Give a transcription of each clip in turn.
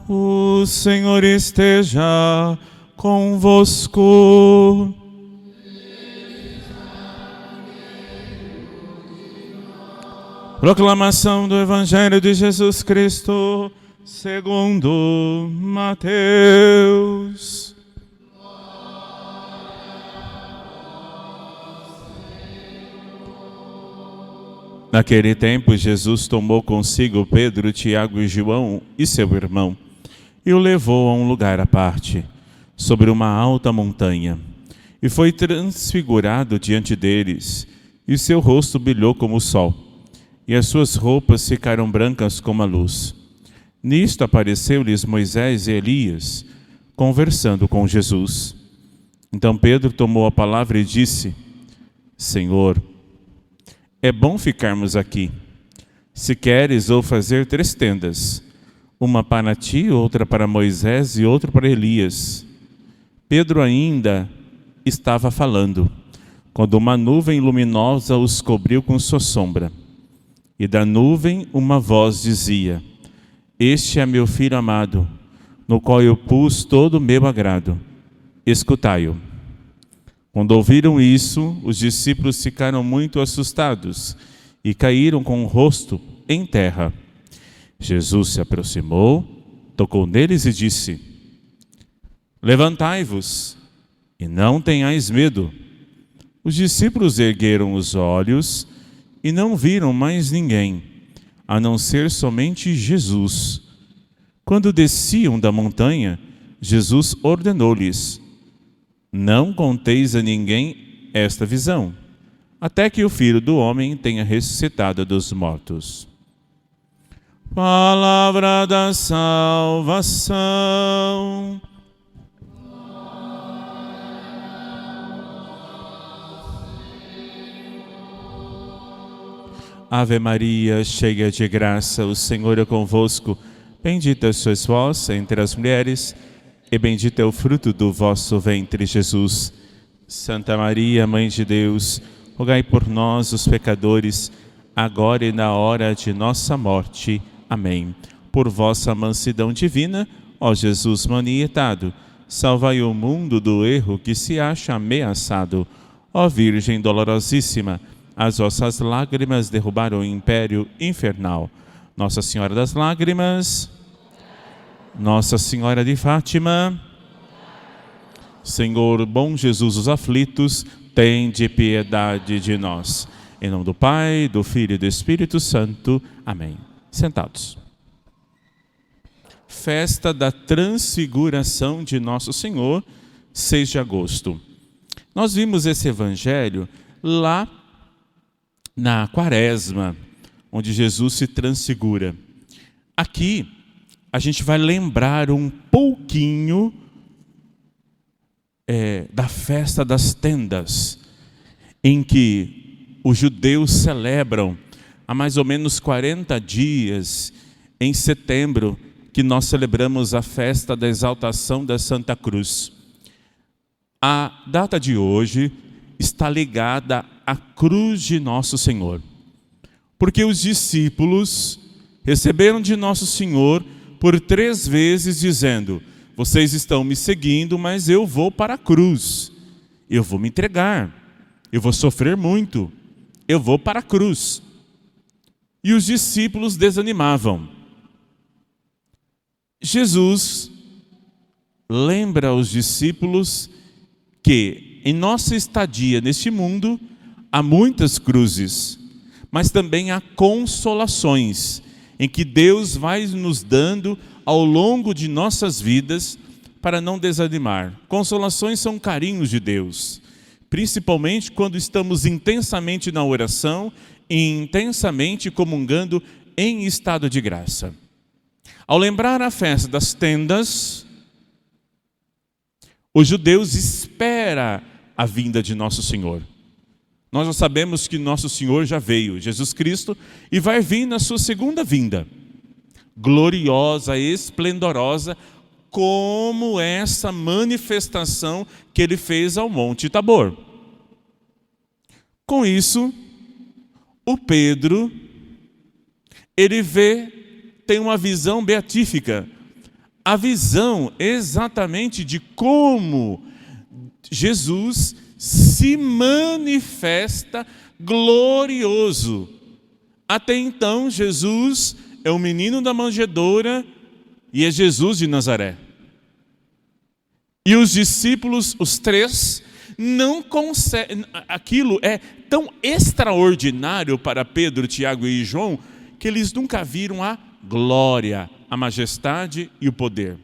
O Senhor esteja convosco. Proclamação do Evangelho de Jesus Cristo segundo Mateus. Naquele tempo, Jesus tomou consigo Pedro, Tiago e João e seu irmão e o levou a um lugar à parte, sobre uma alta montanha, e foi transfigurado diante deles, e seu rosto brilhou como o sol, e as suas roupas ficaram brancas como a luz. Nisto apareceu-lhes Moisés e Elias, conversando com Jesus. Então Pedro tomou a palavra e disse: Senhor, é bom ficarmos aqui. Se queres, vou fazer 3 tendas, uma para ti, outra para Moisés e outra para Elias. Pedro ainda estava falando, quando uma nuvem luminosa os cobriu com sua sombra. E da nuvem uma voz dizia: Este é meu filho amado, no qual eu pus todo o meu agrado. Escutai-o. Quando ouviram isso, os discípulos ficaram muito assustados e caíram com o rosto em terra. Jesus se aproximou, tocou neles e disse: Levantai-vos e não tenhais medo. Os discípulos ergueram os olhos e não viram mais ninguém, a não ser somente Jesus. Quando desciam da montanha, Jesus ordenou-lhes: Não conteis a ninguém esta visão, até que o Filho do Homem tenha ressuscitado dos mortos. Palavra da salvação. Ave Maria, cheia de graça, o Senhor é convosco. Bendita sois vós entre as mulheres, e bendito é o fruto do vosso ventre, Jesus. Santa Maria, Mãe de Deus, rogai por nós, os pecadores, agora e na hora de nossa morte. Amém. Por vossa mansidão divina, ó Jesus manietado, salvai o mundo do erro que se acha ameaçado. Ó Virgem dolorosíssima, as vossas lágrimas derrubaram o império infernal. Nossa Senhora das Lágrimas, Nossa Senhora de Fátima, Senhor bom Jesus dos aflitos, tende piedade de nós. Em nome do Pai, do Filho e do Espírito Santo. Amém. Sentados. Festa da Transfiguração de Nosso Senhor, 6 de agosto. Nós vimos esse evangelho lá na Quaresma, onde Jesus se transfigura. Aqui, a gente vai lembrar um pouquinho da festa das tendas, em que os judeus celebram há mais ou menos 40 dias, em setembro, que nós celebramos a festa da exaltação da Santa Cruz. A data de hoje está ligada à cruz de Nosso Senhor, porque os discípulos receberam de Nosso Senhor por 3 vezes dizendo: vocês estão me seguindo, mas eu vou para a cruz, eu vou me entregar, eu vou sofrer muito, eu vou para a cruz. E os discípulos desanimavam. Jesus lembra aos discípulos que em nossa estadia neste mundo há muitas cruzes, mas também há consolações em que Deus vai nos dando ao longo de nossas vidas para não desanimar. Consolações são carinhos de Deus, principalmente quando estamos intensamente na oração e intensamente comungando em estado de graça. Ao lembrar a festa das tendas, os judeus esperam a vinda de Nosso Senhor. Nós já sabemos que Nosso Senhor já veio, Jesus Cristo, e vai vir na sua segunda vinda, gloriosa, esplendorosa, como essa manifestação que Ele fez ao Monte Tabor. Com isso, o Pedro, ele tem uma visão beatífica. a visão exatamente de como Jesus se manifesta glorioso. Até então, Jesus é o menino da manjedoura e é Jesus de Nazaré. E os discípulos, os três, não conseguem. Aquilo é tão extraordinário para Pedro, Tiago e João, que eles nunca viram a glória, a majestade e o poder.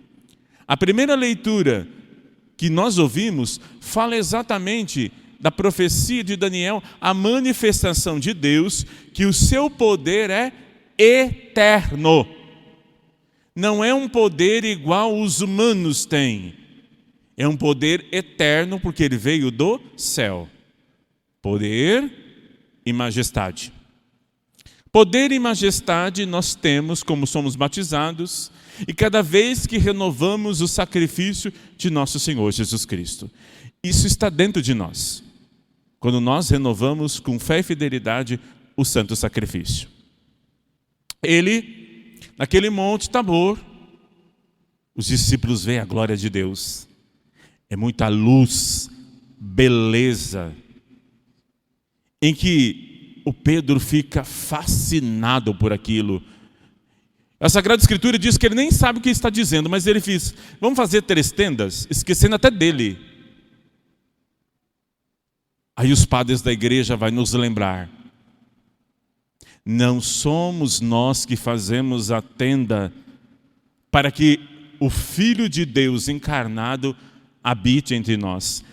A primeira leitura que nós ouvimos fala exatamente da profecia de Daniel, a manifestação de Deus, que o seu poder é eterno. Não é um poder igual os humanos têm. É um poder eterno porque ele veio do céu. Poder e majestade. Poder e majestade nós temos como somos batizados e cada vez que renovamos o sacrifício de nosso Senhor Jesus Cristo. Isso está dentro de nós. Quando nós renovamos com fé e fidelidade o santo sacrifício. Ele, naquele monte Tabor, os discípulos veem a glória de Deus. É muita luz, beleza, em que o Pedro fica fascinado por aquilo. A Sagrada Escritura diz que ele nem sabe o que está dizendo, mas ele diz, vamos fazer 3 tendas, esquecendo até dele. Aí os padres da igreja vão nos lembrar, não somos nós que fazemos a tenda para que o Filho de Deus encarnado habite entre nós.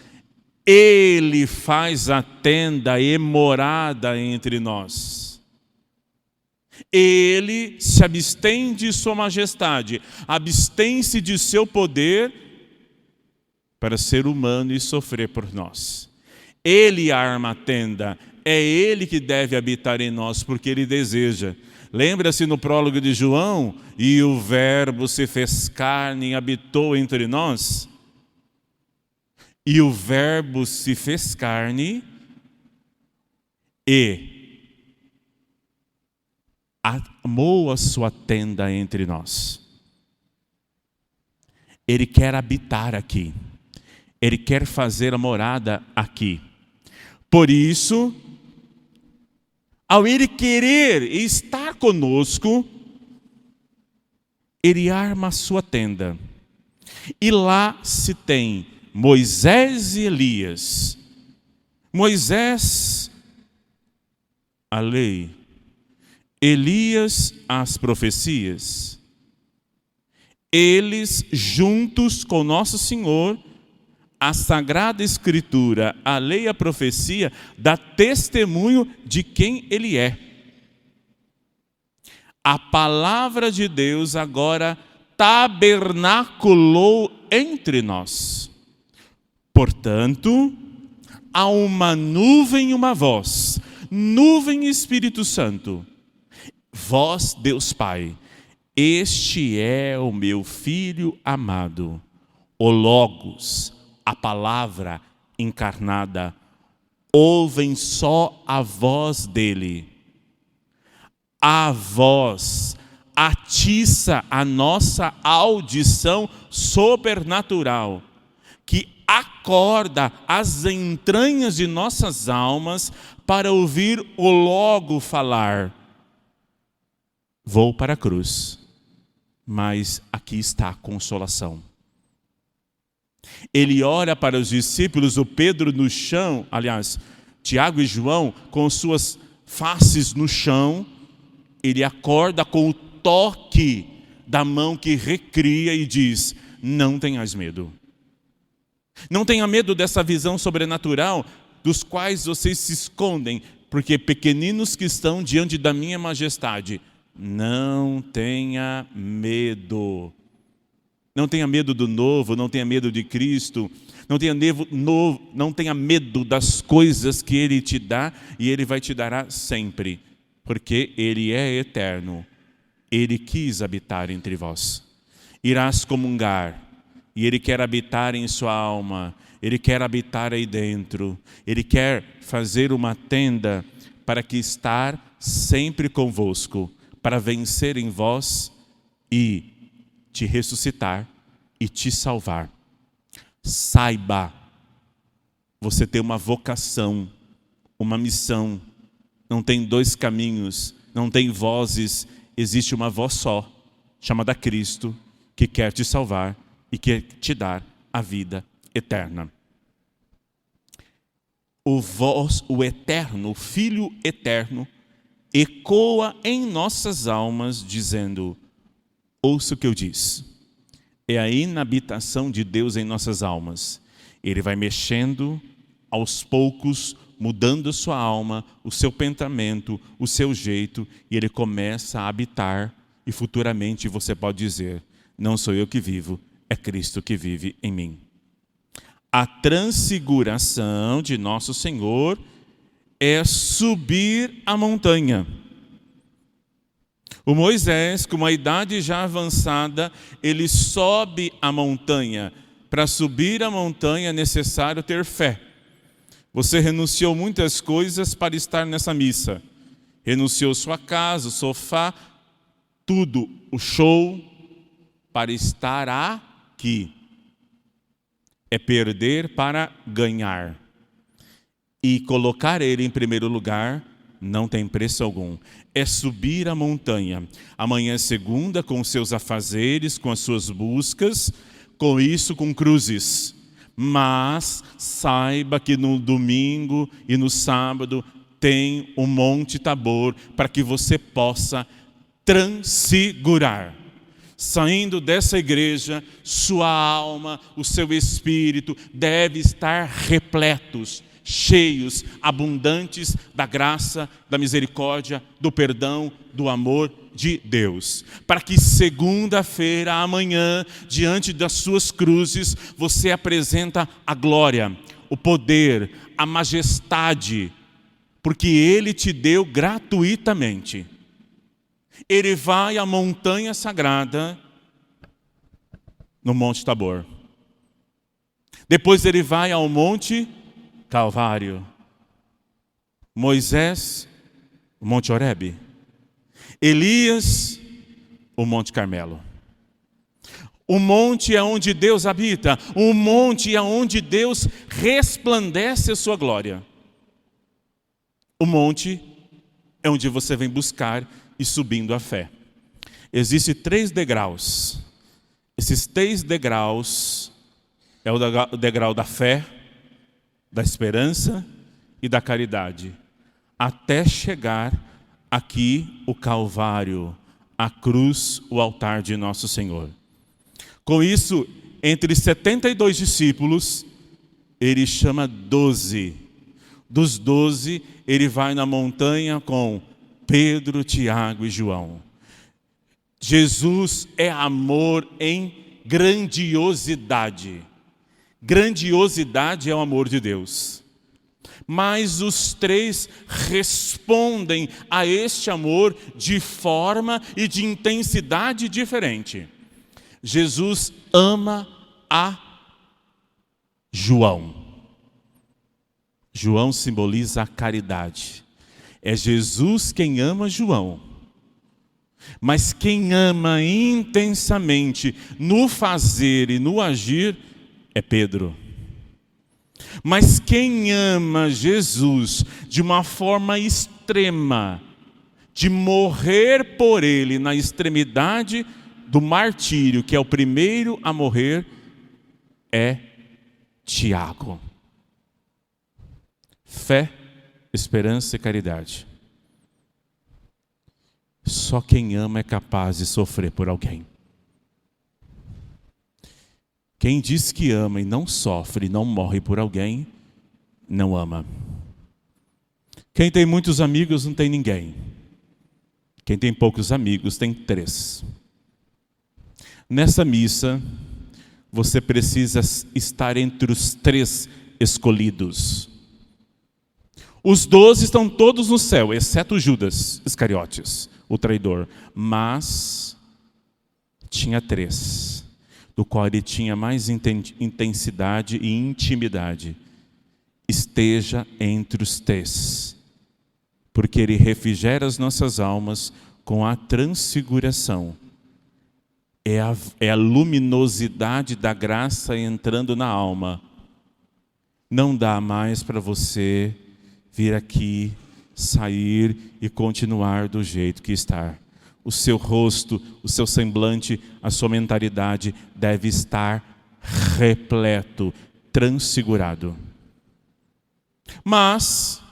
Ele faz a tenda e morada entre nós. Ele se abstém de sua majestade, abstém-se de seu poder para ser humano e sofrer por nós. Ele arma a tenda, é Ele que deve habitar em nós, porque Ele deseja. Lembra-se no prólogo de João, e o Verbo se fez carne e habitou entre nós? E o Verbo se fez carne e armou a sua tenda entre nós. Ele quer habitar aqui. Ele quer fazer a morada aqui. Por isso, ao Ele querer estar conosco, Ele arma a sua tenda. E lá se tem Moisés e Elias. Moisés, a lei. Elias, as profecias. Eles juntos com Nosso Senhor, a Sagrada Escritura, a lei e a profecia, dá testemunho de quem Ele é. A palavra de Deus agora tabernaculou entre nós. Portanto, há uma nuvem e uma voz, nuvem e Espírito Santo. Vós, Deus Pai, este é o meu Filho amado, o Logos, a palavra encarnada, ouvem só a voz dele. A voz atiça a nossa audição sobrenatural, que acorda as entranhas de nossas almas para ouvir o Logo falar. Vou para a cruz, mas aqui está a consolação. Ele olha para os discípulos, o Pedro no chão, aliás, Tiago e João, com suas faces no chão, ele acorda com o toque da mão que recria e diz, não tenhas medo. Não tenha medo dessa visão sobrenatural, dos quais vocês se escondem, porque pequeninos que estão diante da minha majestade, não tenha medo. Não tenha medo do novo, não tenha medo de Cristo, não tenha medo das coisas que Ele te dá e Ele vai te dar sempre, porque Ele é eterno. Ele quis habitar entre vós. Irás comungar e Ele quer habitar em sua alma, Ele quer habitar aí dentro, Ele quer fazer uma tenda para que estar sempre convosco, para vencer em vós e te ressuscitar e te salvar. Saiba, você tem uma vocação, uma missão. Não tem dois caminhos, não tem vozes, existe uma voz só, chamada Cristo, que quer te salvar e quer te dar a vida eterna. O eterno, o Filho eterno, ecoa em nossas almas, dizendo: ouça o que eu disse. É a inabitação de Deus em nossas almas. Ele vai mexendo aos poucos, mudando a sua alma, o seu pensamento, o seu jeito, e ele começa a habitar, e futuramente você pode dizer: não sou eu que vivo, é Cristo que vive em mim. A transfiguração de nosso Senhor é subir a montanha. O Moisés, com uma idade já avançada, ele sobe a montanha. Para subir a montanha é necessário ter fé. Você renunciou muitas coisas para estar nessa missa. Renunciou sua casa, o sofá, tudo, o show, para estar aqui. É perder para ganhar. E colocar ele em primeiro lugar não tem preço algum. É subir a montanha. Amanhã é segunda, com os seus afazeres, com as suas buscas, com isso, com cruzes. Mas saiba que no domingo e no sábado tem o Monte Tabor para que você possa transfigurar. Saindo dessa igreja, sua alma, o seu espírito deve estar repletos, cheios, abundantes da graça, da misericórdia, do perdão, do amor de Deus. Para que segunda-feira, amanhã, diante das suas cruzes, você apresenta a glória, o poder, a majestade, porque Ele te deu gratuitamente. Ele vai à montanha sagrada, no Monte Tabor. Depois ele vai ao Monte Calvário. Moisés, o Monte Horebe. Elias, o Monte Carmelo. O monte é onde Deus habita. O monte é onde Deus resplandece a sua glória. O monte é onde você vem buscar e subindo a fé. Existem 3 degraus. Esses 3 degraus é o degrau da fé, da esperança e da caridade. Até chegar aqui o Calvário, a cruz, o altar de nosso Senhor. Com isso, entre 72 discípulos, ele chama 12. Dos 12, ele vai na montanha com Pedro, Tiago e João. Jesus é amor em grandiosidade. Grandiosidade é o amor de Deus. Mas os 3 respondem a este amor de forma e de intensidade diferente. Jesus ama a João. João simboliza a caridade. É Jesus quem ama João. Mas quem ama intensamente no fazer e no agir é Pedro. Mas quem ama Jesus de uma forma extrema, de morrer por ele na extremidade do martírio, que é o primeiro a morrer, é Tiago. Fé, esperança e caridade. Só quem ama é capaz de sofrer por alguém. Quem diz que ama e não sofre, não morre por alguém, não ama. Quem tem muitos amigos não tem ninguém. Quem tem poucos amigos tem 3. Nessa missa, você precisa estar entre os 3 escolhidos. Os 12 estão todos no céu, exceto Judas Iscariotes, o traidor. Mas tinha 3, do qual ele tinha mais intensidade e intimidade. Esteja entre os 3, porque ele refrigera as nossas almas com a transfiguração. É a luminosidade da graça entrando na alma. Não dá mais para você vir aqui, sair e continuar do jeito que está. O seu rosto, o seu semblante, a sua mentalidade deve estar repleto, transfigurado. Mas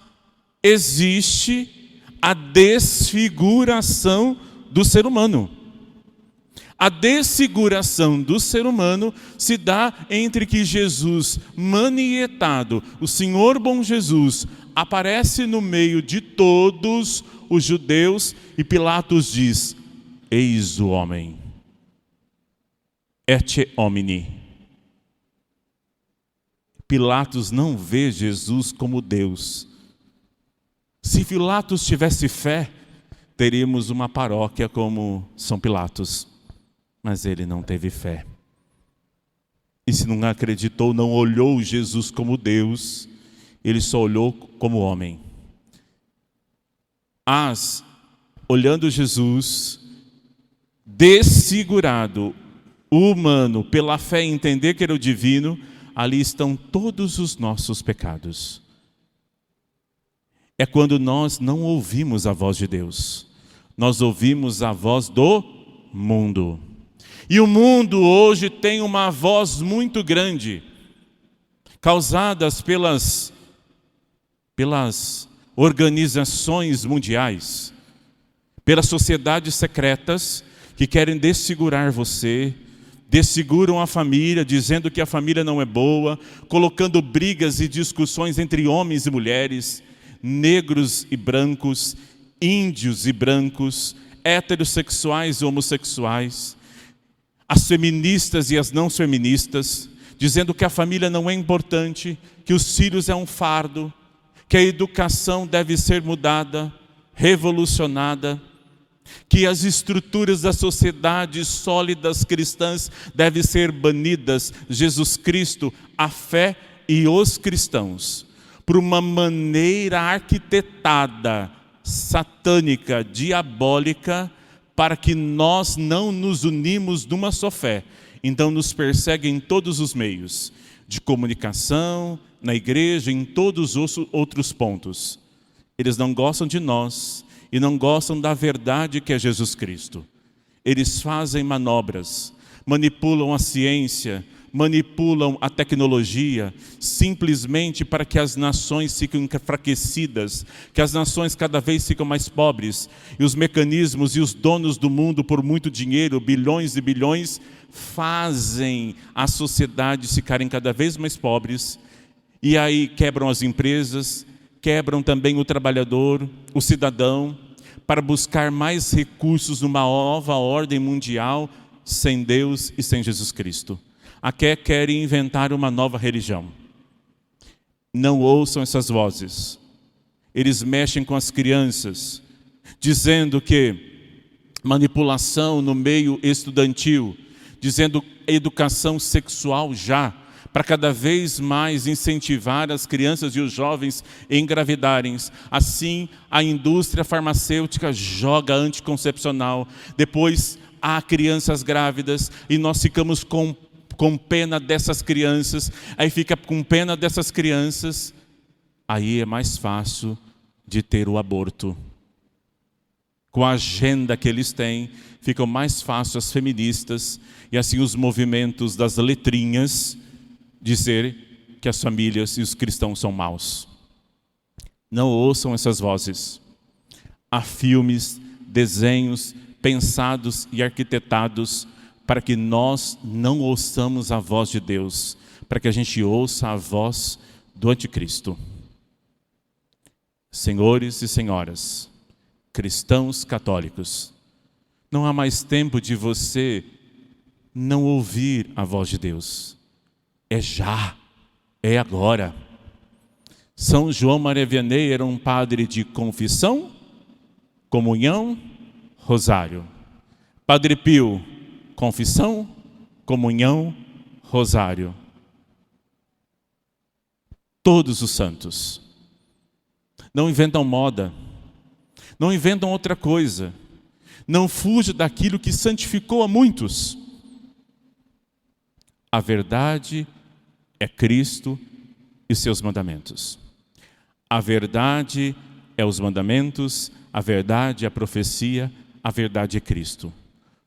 existe a desfiguração do ser humano. A desfiguração do ser humano se dá entre que Jesus, manietado, o Senhor bom Jesus, aparece no meio de todos os judeus e Pilatos diz: eis o homem. Ecce homini. Pilatos não vê Jesus como Deus. Se Pilatos tivesse fé, teríamos uma paróquia como São Pilatos. Mas ele não teve fé. E se não acreditou, não olhou Jesus como Deus, ele só olhou como homem. Mas, olhando Jesus, desfigurado, humano, pela fé em entender que era o divino, ali estão todos os nossos pecados. É quando nós não ouvimos a voz de Deus. Nós ouvimos a voz do mundo. E o mundo hoje tem uma voz muito grande, causadas pelas organizações mundiais, pelas sociedades secretas que querem desfigurar você, desfiguram a família, dizendo que a família não é boa, colocando brigas e discussões entre homens e mulheres, negros e brancos, índios e brancos, heterossexuais e homossexuais, as feministas e as não feministas, dizendo que a família não é importante, que os filhos é um fardo, que a educação deve ser mudada, revolucionada, que as estruturas da sociedade sólidas cristãs devem ser banidas. Jesus Cristo, a fé e os cristãos, por uma maneira arquitetada, satânica, diabólica, para que nós não nos unimos numa só fé. Então nos perseguem em todos os meios, de comunicação, na igreja, em todos os outros pontos. Eles não gostam de nós e não gostam da verdade que é Jesus Cristo. Eles fazem manobras, manipulam a ciência, manipulam a tecnologia, simplesmente para que as nações fiquem enfraquecidas, que as nações cada vez ficam mais pobres, e os mecanismos e os donos do mundo, por muito dinheiro, bilhões e bilhões, fazem as sociedades ficarem cada vez mais pobres, e aí quebram as empresas, quebram também o trabalhador, o cidadão, para buscar mais recursos numa nova ordem mundial, sem Deus e sem Jesus Cristo. Até querem inventar uma nova religião. Não ouçam essas vozes. Eles mexem com as crianças, dizendo que manipulação no meio estudantil, dizendo educação sexual já, para cada vez mais incentivar as crianças e os jovens a engravidarem. Assim, a indústria farmacêutica joga anticoncepcional. Depois, há crianças grávidas e nós ficamos com pena dessas crianças, aí fica com pena dessas crianças, aí é mais fácil de ter o aborto. Com a agenda que eles têm, ficam mais fácil as feministas e assim os movimentos das letrinhas dizer que as famílias e os cristãos são maus. Não ouçam essas vozes. Há filmes, desenhos pensados e arquitetados para que nós não ouçamos a voz de Deus, para que a gente ouça a voz do anticristo. Senhores e senhoras, cristãos católicos, não há mais tempo de você não ouvir a voz de Deus. É já, é agora. São João Maria Vianney era um padre de confissão, comunhão, rosário. Padre Pio, confissão, comunhão, rosário. Todos os santos. Não inventam moda. Não inventam outra coisa. Não fuja daquilo que santificou a muitos. A verdade é Cristo e seus mandamentos. A verdade é os mandamentos, a verdade é a profecia, a verdade é Cristo.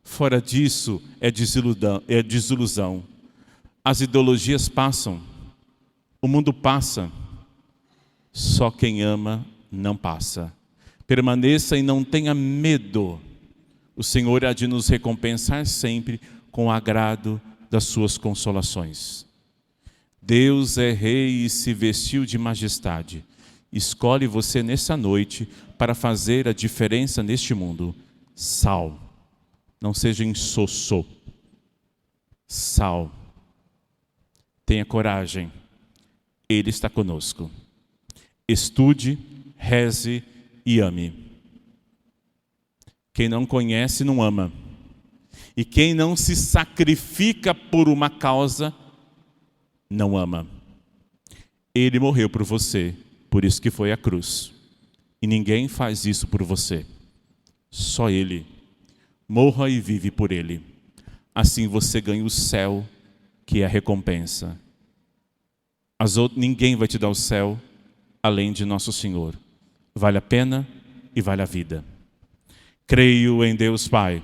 Fora disso é desilusão. As ideologias passam, o mundo passa, só quem ama não passa. Permaneça e não tenha medo. O Senhor há de nos recompensar sempre com o agrado das suas consolações. Deus é rei e se vestiu de majestade. Escolhe você nessa noite para fazer a diferença neste mundo. Sal. Não seja insosso. Sal. Tenha coragem. Ele está conosco. Estude, reze e ame. Quem não conhece não ama. E quem não se sacrifica por uma causa não ama. Ele morreu por você, por isso que foi à cruz. E ninguém faz isso por você. Só Ele. Morra e vive por Ele. Assim você ganha o céu, que é a recompensa. Ninguém vai te dar o céu além de nosso Senhor. Vale a pena e vale a vida. Creio em Deus Pai,